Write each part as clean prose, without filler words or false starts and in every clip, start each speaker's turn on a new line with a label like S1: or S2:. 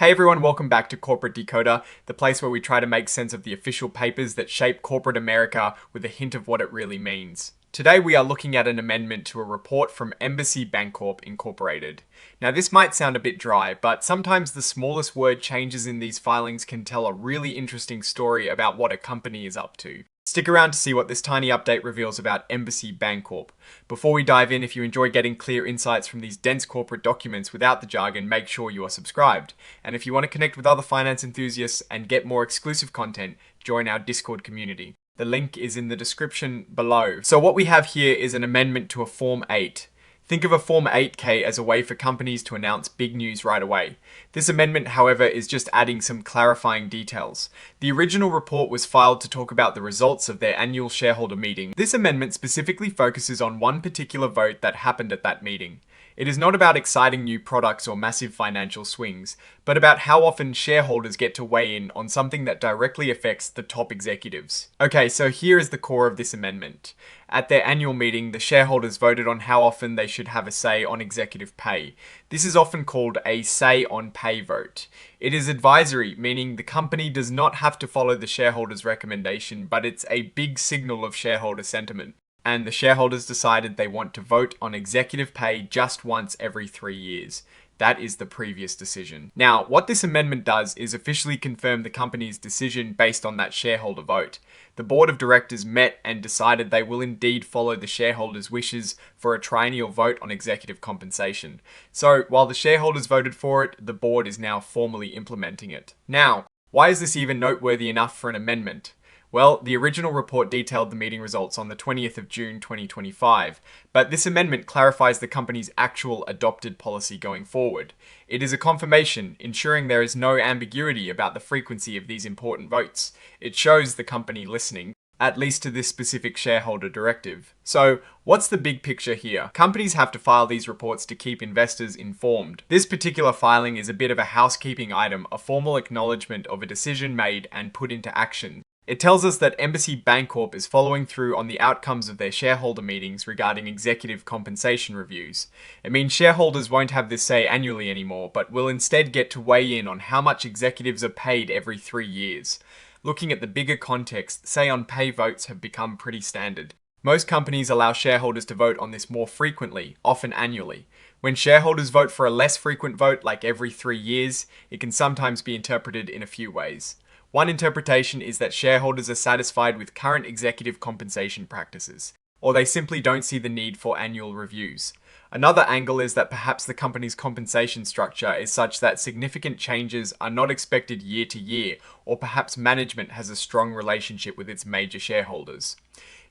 S1: Hey everyone, welcome back to Corporate Decoder, the place where we try to make sense of the official papers that shape corporate America with a hint of what it really means. Today we are looking at an amendment to a report from Embassy Bancorp Incorporated. Now this might sound a bit dry, but sometimes the smallest word changes in these filings can tell a really interesting story about what a company is up to. Stick around to see what this tiny update reveals about Embassy Bancorp. Before we dive in, if you enjoy getting clear insights from these dense corporate documents without the jargon, make sure you are subscribed. And if you want to connect with other finance enthusiasts and get more exclusive content, join our Discord community. The link is in the description below. So what we have here is an amendment to a Form 8. Think of a Form 8K as a way for companies to announce big news right away. This amendment, however, is just adding some clarifying details. The original report was filed to talk about the results of their annual shareholder meeting. This amendment specifically focuses on one particular vote that happened at that meeting. It is not about exciting new products or massive financial swings, but about how often shareholders get to weigh in on something that directly affects the top executives. Okay, so here is the core of this amendment. At their annual meeting, the shareholders voted on how often they should have a say on executive pay. This is often called a say on pay vote. It is advisory, meaning the company does not have to follow the shareholders' recommendation, but it's a big signal of shareholder sentiment. And the shareholders decided they want to vote on executive pay just once every 3 years. That is the previous decision. Now, what this amendment does is officially confirm the company's decision based on that shareholder vote. The board of directors met and decided they will indeed follow the shareholders' wishes for a triennial vote on executive compensation. So, while the shareholders voted for it, the board is now formally implementing it. Now, why is this even noteworthy enough for an amendment? Well, the original report detailed the meeting results on the 20th of June 2025, but this amendment clarifies the company's actual adopted policy going forward. It is a confirmation, ensuring there is no ambiguity about the frequency of these important votes. It shows the company listening, at least to this specific shareholder directive. So, what's the big picture here? Companies have to file these reports to keep investors informed. This particular filing is a bit of a housekeeping item, a formal acknowledgement of a decision made and put into action. It tells us that Embassy Bancorp is following through on the outcomes of their shareholder meetings regarding executive compensation reviews. It means shareholders won't have this say annually anymore, but will instead get to weigh in on how much executives are paid every 3 years. Looking at the bigger context, say on pay votes have become pretty standard. Most companies allow shareholders to vote on this more frequently, often annually. When shareholders vote for a less frequent vote, like every 3 years, it can sometimes be interpreted in a few ways. One interpretation is that shareholders are satisfied with current executive compensation practices, or they simply don't see the need for annual reviews. Another angle is that perhaps the company's compensation structure is such that significant changes are not expected year to year, or perhaps management has a strong relationship with its major shareholders.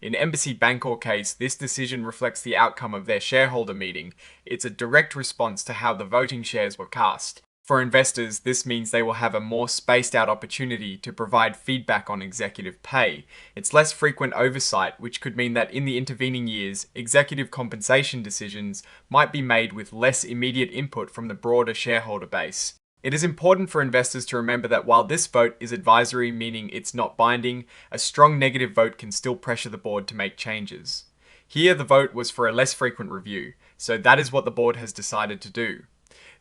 S1: In Embassy Bancorp case, this decision reflects the outcome of their shareholder meeting. It's a direct response to how the voting shares were cast. For investors, this means they will have a more spaced out opportunity to provide feedback on executive pay. It's less frequent oversight, which could mean that in the intervening years, executive compensation decisions might be made with less immediate input from the broader shareholder base. It is important for investors to remember that while this vote is advisory, meaning it's not binding, a strong negative vote can still pressure the board to make changes. Here, the vote was for a less frequent review, so that is what the board has decided to do.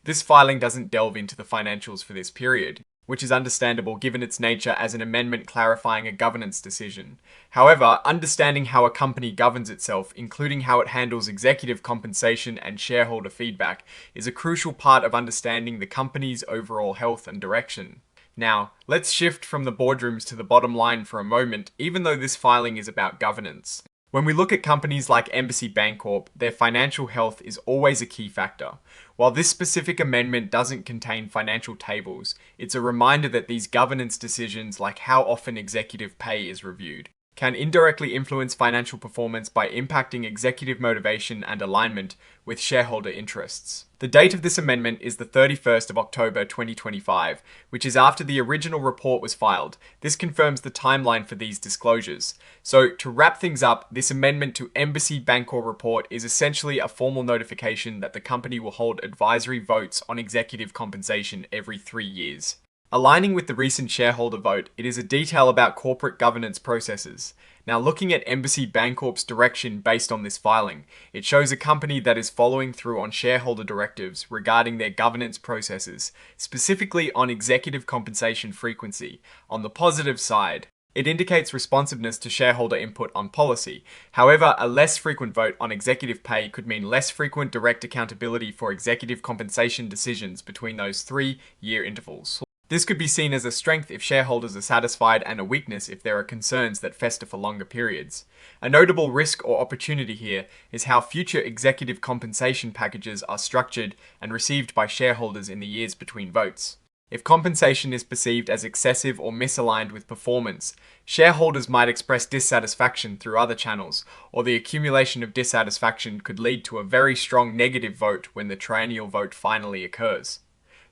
S1: This filing doesn't delve into the financials for this period, which is understandable given its nature as an amendment clarifying a governance decision. However, understanding how a company governs itself, including how it handles executive compensation and shareholder feedback, is a crucial part of understanding the company's overall health and direction. Now, let's shift from the boardrooms to the bottom line for a moment, even though this filing is about governance. When we look at companies like Embassy Bancorp, their financial health is always a key factor. While this specific amendment doesn't contain financial tables, it's a reminder that these governance decisions, like how often executive pay is reviewed, can indirectly influence financial performance by impacting executive motivation and alignment with shareholder interests. The date of this amendment is the 31st of October 2025, which is after the original report was filed. This confirms the timeline for these disclosures. So, to wrap things up, this amendment to Embassy Bancorp report is essentially a formal notification that the company will hold advisory votes on executive compensation every 3 years. Aligning with the recent shareholder vote, it is a detail about corporate governance processes. Now, looking at Embassy Bancorp's direction based on this filing, it shows a company that is following through on shareholder directives regarding their governance processes, specifically on executive compensation frequency. On the positive side, it indicates responsiveness to shareholder input on policy. However, a less frequent vote on executive pay could mean less frequent direct accountability for executive compensation decisions between those 3-year intervals. This could be seen as a strength if shareholders are satisfied and a weakness if there are concerns that fester for longer periods. A notable risk or opportunity here is how future executive compensation packages are structured and received by shareholders in the years between votes. If compensation is perceived as excessive or misaligned with performance, shareholders might express dissatisfaction through other channels, or the accumulation of dissatisfaction could lead to a very strong negative vote when the triennial vote finally occurs.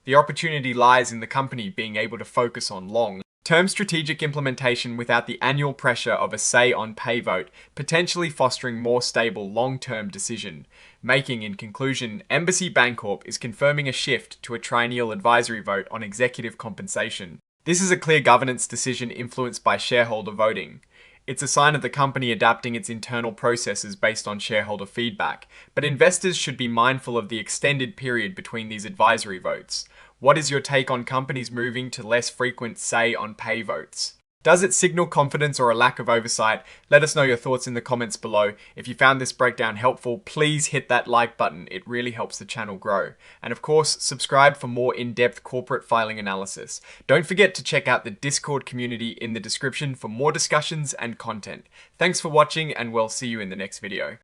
S1: The opportunity lies in the company being able to focus on long-term strategic implementation without the annual pressure of a say-on-pay vote, potentially fostering more stable long-term decision making. In conclusion, Embassy Bancorp is confirming a shift to a triennial advisory vote on executive compensation. This is a clear governance decision influenced by shareholder voting. It's a sign of the company adapting its internal processes based on shareholder feedback, but investors should be mindful of the extended period between these advisory votes. What is your take on companies moving to less frequent say-on-pay votes? Does it signal confidence or a lack of oversight? Let us know your thoughts in the comments below. If you found this breakdown helpful, please hit that like button. It really helps the channel grow. And of course, subscribe for more in-depth corporate filing analysis. Don't forget to check out the Discord community in the description for more discussions and content. Thanks for watching, and we'll see you in the next video.